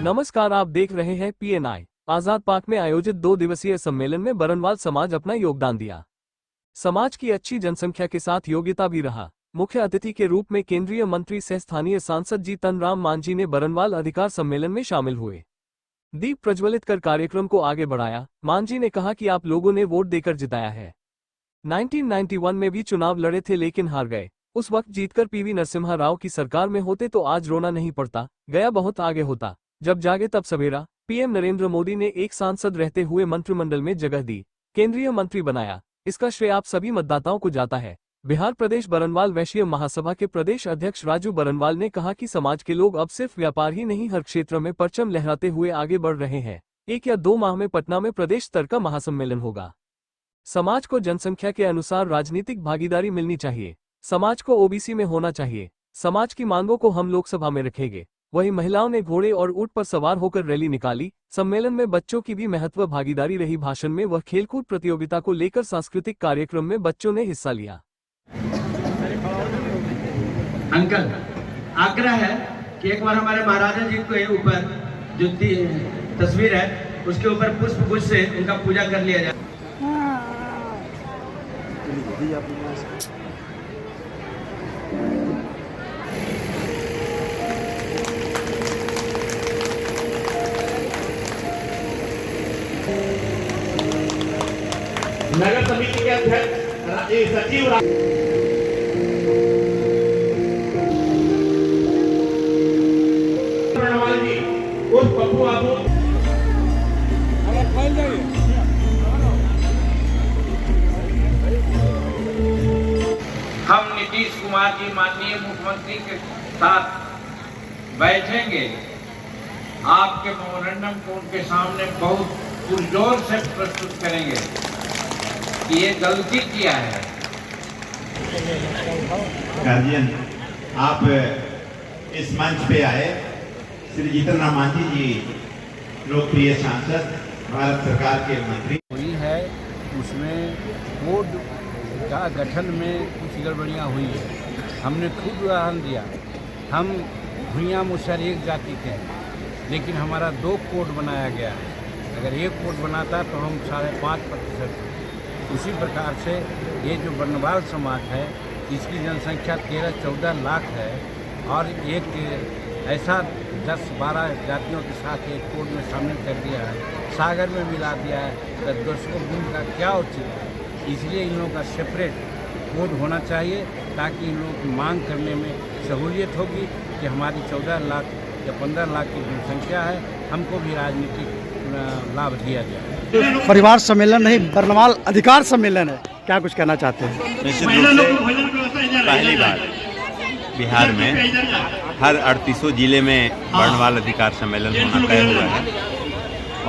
नमस्कार, आप देख रहे हैं PNI। आजाद पार्क में आयोजित 2 दिवसीय सम्मेलन में बरनवाल समाज अपना योगदान दिया। समाज की अच्छी जनसंख्या के साथ योग्यता भी रहा। मुख्य अतिथि के रूप में केंद्रीय मंत्री सह स्थानीय सांसद जीतन राम मांझी ने बरनवाल अधिकार सम्मेलन में शामिल हुए। दीप प्रज्वलित कर कार्यक्रम को आगे बढ़ाया। मांझी ने कहा कि आप लोगों ने वोट देकर जिताया है। 1991 में भी चुनाव लड़े थे लेकिन हार गए। उस वक्त जीतकर PV नरसिम्हा राव की सरकार में होते तो आज रोना नहीं पड़ता, गया बहुत आगे होता। जब जागे तब सवेरा। PM नरेंद्र मोदी ने एक सांसद रहते हुए मंत्रिमंडल में जगह दी, केंद्रीय मंत्री बनाया। इसका श्रेय आप सभी मतदाताओं को जाता है। बिहार प्रदेश बरनवाल वैश्य महासभा के प्रदेश अध्यक्ष राजू बरनवाल ने कहा कि समाज के लोग अब सिर्फ व्यापार ही नहीं, हर क्षेत्र में परचम लहराते हुए आगे बढ़ रहे हैं। 1 या 2 माह में पटना में प्रदेश स्तर का महासम्मेलन होगा। समाज को जनसंख्या के अनुसार राजनीतिक भागीदारी मिलनी चाहिए। समाज को OBC में होना चाहिए। समाज की मांगों को हम लोकसभा में रखेंगे। वहीं महिलाओं ने घोड़े और ऊंट पर सवार होकर रैली निकाली। सम्मेलन में बच्चों की भी महत्व भागीदारी रही। भाषण में वह खेलकूद प्रतियोगिता को लेकर सांस्कृतिक कार्यक्रम में बच्चों ने हिस्सा लिया। अंकल, आग्रह है कि एक बार हमारे महाराजा जी के ऊपर जो तस्वीर है उसके ऊपर पुष्प गुच्छ से उनका पूजा कर लिया जाए। नगर समिति के अध्यक्ष सचिव जी उस पप्पू बाबू हम नीतीश कुमार जी माननीय मुख्यमंत्री के साथ बैठेंगे। आपके मेमोरेंडम को उनके सामने बहुत पुरजोर से प्रस्तुत करेंगे कि ये गलती किया है। गार्जियन, आप इस मंच पे आए। श्री जीतन राम मांझी जी लोकप्रिय सांसद, भारत सरकार के मंत्री हुई है, उसमें कोड का गठन में कुछ गड़बड़ियाँ हुई है। हमने खुद उदाहरण दिया। हम भुइयां मुसहर एक जाति के हैं, लेकिन हमारा 2 कोड बनाया गया है। अगर 1 कोड बनाता तो हम 5.5%। उसी प्रकार से ये जो बरनवाल समाज है, इसकी जनसंख्या 13-14 लाख है और एक ऐसा 10-12 जातियों के साथ एक कोड में शामिल कर दिया है, सागर में मिला दिया है, तो दर्शकों का क्या उचित है। इसलिए इन लोगों का सेपरेट कोड होना चाहिए ताकि इन लोगों की मांग करने में सहूलियत होगी कि हमारी 14 लाख या 15 लाख की जनसंख्या है, हमको भी राजनीतिक लाभ दिया जाए। परिवार सम्मेलन नहीं, बरनवाल अधिकार सम्मेलन है। क्या कुछ कहना चाहते हैं? निश्चित रूप से पहली बार बिहार में हर 38 जिले में बरनवाल अधिकार सम्मेलन होना तय हुआ है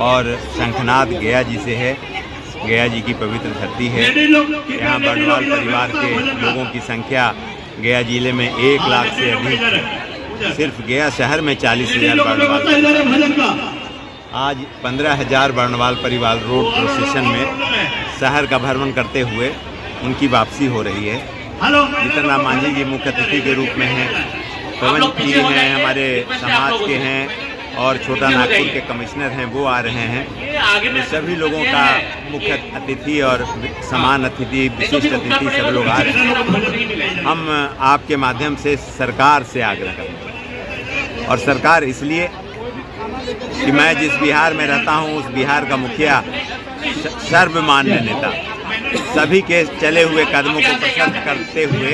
और शंखनाद गया जी से है। गया जी की पवित्र धरती है। यहाँ बरनवाल परिवार के लोगों की संख्या गया जिले में 1 लाख से अधिक है। सिर्फ गया शहर में 40,000 बरनवाल। आज 15,000 बरनवाल परिवार रोड प्रोसेशन में शहर का भ्रमण करते हुए उनकी वापसी हो रही है। जीतन राम मांझी जी मुख्य अतिथि के रूप में हैं, पवन जी हैं हमारे समाज के हैं और छोटा नागपुर के कमिश्नर हैं, वो आ रहे हैं। तो सभी लोगों का मुख्य अतिथि और समान अतिथि, विशिष्ट अतिथि सब लोग आ रहे हैं। हम आपके माध्यम से सरकार से आग्रह करें, और सरकार इसलिए कि मैं जिस बिहार में रहता हूँ उस बिहार का मुखिया सर्वमान्य नेता सभी के चले हुए कदमों को प्रशंसा करते हुए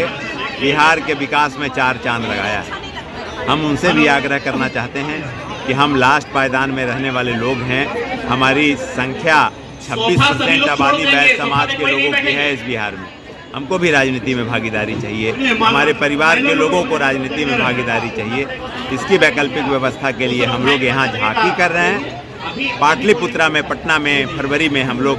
बिहार के विकास में 4 चांद लगाया है। हम उनसे भी आग्रह करना चाहते हैं कि हम लास्ट पायदान में रहने वाले लोग हैं। हमारी संख्या 26% आबादी वैश्य समाज के लोगों की है इस बिहार में। हमको भी राजनीति में भागीदारी चाहिए, हमारे परिवार के लोगों को राजनीति में भागीदारी चाहिए। इसकी वैकल्पिक व्यवस्था के लिए हम लोग यहाँ झांकी कर रहे हैं। पाटलिपुत्रा में, पटना में फरवरी में हम लोग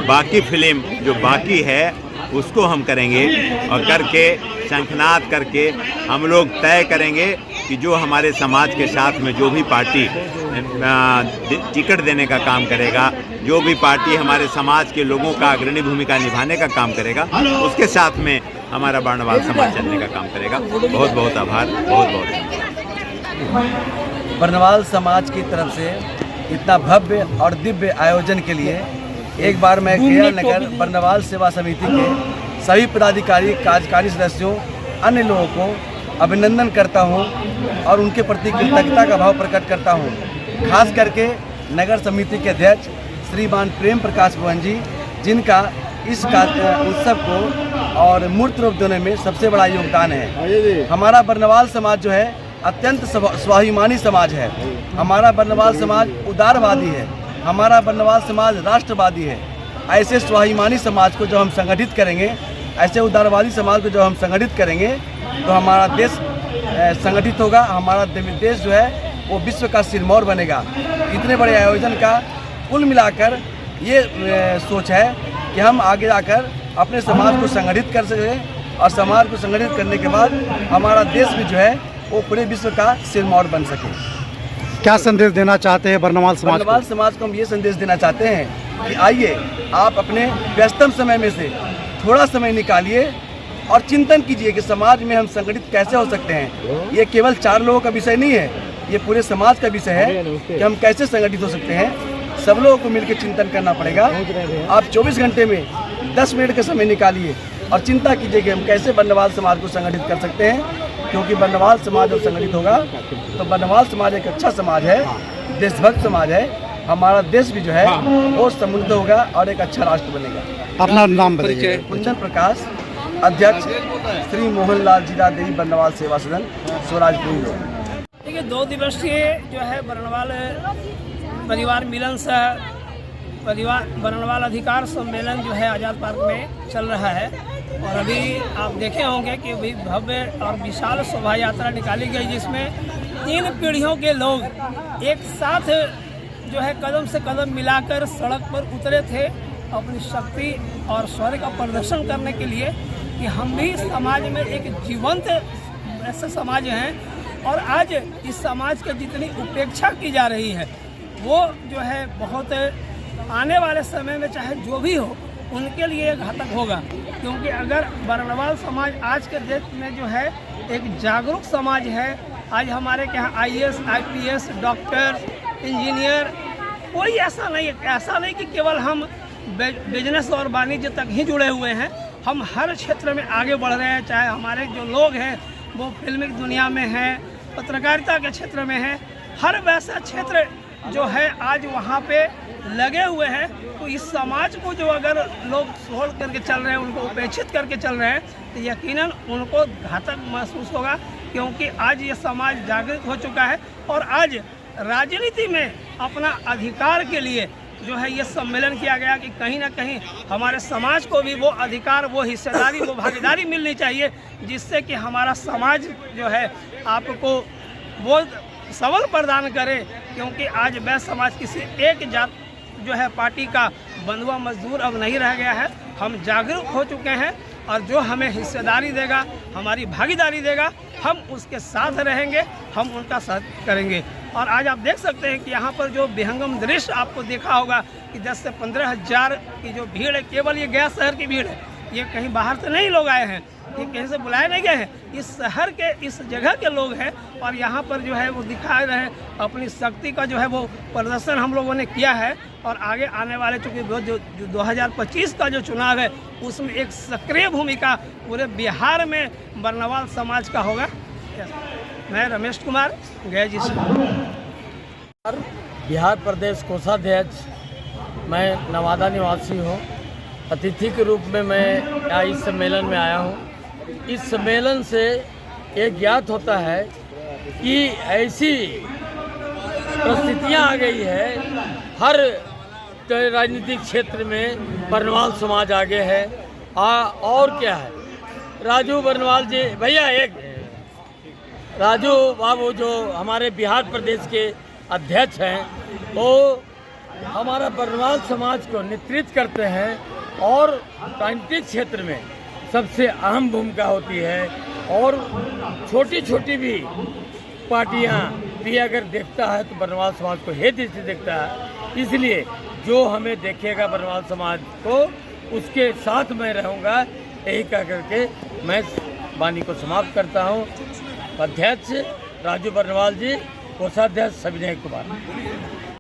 बाकी फिल्म जो बाकी है उसको हम करेंगे और करके शंखनाद करके हम लोग तय करेंगे कि जो हमारे समाज के साथ में जो भी पार्टी टिकट देने का काम करेगा, जो भी पार्टी हमारे समाज के लोगों का अग्रणी भूमिका निभाने का काम करेगा, उसके साथ में हमारा बरनवाल समाज चलने का काम करेगा। बहुत बहुत आभार, बहुत बहुत। बरनवाल समाज की तरफ से इतना भव्य और दिव्य आयोजन के लिए एक बार मैं केयर नगर बरनवाल सेवा समिति के सभी पदाधिकारी, कार्यकारी सदस्यों, अन्य लोगों को अभिनंदन करता हूं और उनके प्रति कृतज्ञता का भाव प्रकट करता हूं। खास करके नगर समिति के अध्यक्ष श्रीमान प्रेम प्रकाश भवन जी, जिनका इस उत्सव को और मूर्त रूप देने में सबसे बड़ा योगदान है। हमारा बरनवाल समाज जो है अत्यंत स्वाभिमानी समाज है। हमारा बरनवाल समाज उदारवादी है। हमारा बरनवाल समाज राष्ट्रवादी है। ऐसे स्वाभिमानी समाज को जब हम संगठित करेंगे, ऐसे उदारवादी समाज को जब हम संगठित करेंगे तो हमारा देश संगठित होगा। हमारा देश जो है वो विश्व का सिरमौर बनेगा। इतने बड़े आयोजन का कुल मिलाकर ये सोच है कि हम आगे जाकर अपने समाज को संगठित कर सकें और समाज को संगठित करने के बाद हमारा देश भी जो है वो पूरे विश्व का सिरमौर बन सके। क्या संदेश देना चाहते हैं बरनवाल समाज को? बरनवाल समाज को हम ये संदेश देना चाहते हैं कि आइए आप अपने व्यस्तम समय में से थोड़ा समय निकालिए और चिंतन कीजिए कि समाज में हम संगठित कैसे हो सकते हैं। ये केवल 4 लोगों का विषय नहीं है, ये पूरे समाज का विषय है कि हम कैसे संगठित हो सकते हैं। सब लोगों को मिलकर चिंतन करना पड़ेगा। आप 24 घंटे में 10 मिनट का समय निकालिए और चिंता कीजिए कि हम कैसे बरनवाल समाज को संगठित कर सकते हैं, क्योंकि बरनवाल समाज जब संगठित होगा तो बरनवाल समाज एक अच्छा समाज है, देशभक्त समाज है। हमारा देश भी जो है वो समृद्ध होगा और एक अच्छा राष्ट्र बनेगा। अपना नाम बताइए। कुंदन प्रकाश, अध्यक्ष श्री मोहनलाल जीरा देवी बरनवाल सेवा सदन, स्वराजपुरी रोड। देखिए, 2 दिवसीय जो है बरनवाल परिवार मिलन सह बरनवाल अधिकार सम्मेलन जो है आज़ाद पार्क में चल रहा है। और अभी आप देखे होंगे कि अभी भव्य और विशाल शोभा यात्रा निकाली गई, जिसमें 3 पीढ़ियों के लोग एक साथ जो है कदम से कदम मिलाकर सड़क पर उतरे थे अपनी शक्ति और शौर्य का प्रदर्शन करने के लिए कि हम भी समाज में एक जीवंत ऐसे समाज हैं। और आज इस समाज की जितनी उपेक्षा की जा रही है वो जो है बहुत आने वाले समय में चाहे जो भी हो उनके लिए घातक होगा। क्योंकि अगर बरनवाल समाज आज के देश में जो है एक जागरूक समाज है, आज हमारे के यहाँ IAS, IPS, डॉक्टर, इंजीनियर कोई ऐसा नहीं कि केवल हम बिजनेस और वाणिज्य तक ही जुड़े हुए हैं। हम हर क्षेत्र में आगे बढ़ रहे हैं। चाहे हमारे जो लोग हैं वो फिल्मी दुनिया में हैं, पत्रकारिता के क्षेत्र में हैं, हर वैसा क्षेत्र जो है आज वहाँ पे लगे हुए हैं। तो इस समाज को जो अगर लोग छोड़ करके चल रहे हैं, उनको उपेक्षित करके चल रहे हैं, तो यकीनन उनको घातक महसूस होगा। क्योंकि आज ये समाज जागृत हो चुका है और आज राजनीति में अपना अधिकार के लिए जो है ये सम्मेलन किया गया कि कहीं ना कहीं हमारे समाज को भी वो अधिकार, वो हिस्सेदारी, वो भागीदारी मिलनी चाहिए, जिससे कि हमारा समाज जो है आपको वो सबल प्रदान करे। क्योंकि आज वैश्य समाज किसी एक जात जो है पार्टी का बंधुआ मजदूर अब नहीं रह गया है। हम जागरूक हो चुके हैं और जो हमें हिस्सेदारी देगा, हमारी भागीदारी देगा, हम उसके साथ रहेंगे, हम उनका साथ करेंगे। और आज आप देख सकते हैं कि यहाँ पर जो विहंगम दृश्य आपको देखा होगा कि 10 से 15 हज़ार की जो भीड़ है, केवल ये गया शहर की भीड़ है। ये कहीं बाहर से नहीं लोग आए हैं, ये कहीं से बुलाए नहीं गए हैं, इस शहर के इस जगह के लोग हैं। और यहाँ पर जो है वो दिखा रहे हैं अपनी शक्ति का जो है वो प्रदर्शन हम लोगों ने किया है। और आगे आने वाले चूँकि जो 2025 का जो चुनाव है उसमें एक सक्रिय भूमिका पूरे बिहार में बरनवाल समाज का होगा। मैं रमेश कुमार गया जी से बिहार प्रदेश कोषाध्यक्ष, मैं नवादा निवासी हूँ। अतिथि के रूप में मैं इस सम्मेलन में आया हूँ। इस सम्मेलन से ये ज्ञात होता है कि ऐसी परिस्थितियाँ आ गई है, हर राजनीतिक क्षेत्र में बरनवाल समाज आगे है। और क्या है, राजू बरनवाल जी भैया, एक राजू बाबू जो हमारे बिहार प्रदेश के अध्यक्ष हैं, वो हमारा बरनवाल समाज को नेतृत्व करते हैं और राजनीतिक क्षेत्र में सबसे अहम भूमिका होती है। और छोटी छोटी भी पार्टियां भी अगर देखता है तो बरनवाल समाज को हे दृष्टि देखता है। इसलिए जो हमें देखेगा बरनवाल समाज को, उसके साथ मैं रहूँगा, यही कह करके मैं वाणी को समाप्त करता हूँ। अध्यक्ष राजू बरनवाल जी कोषाध्यक्ष सविनय कुमार।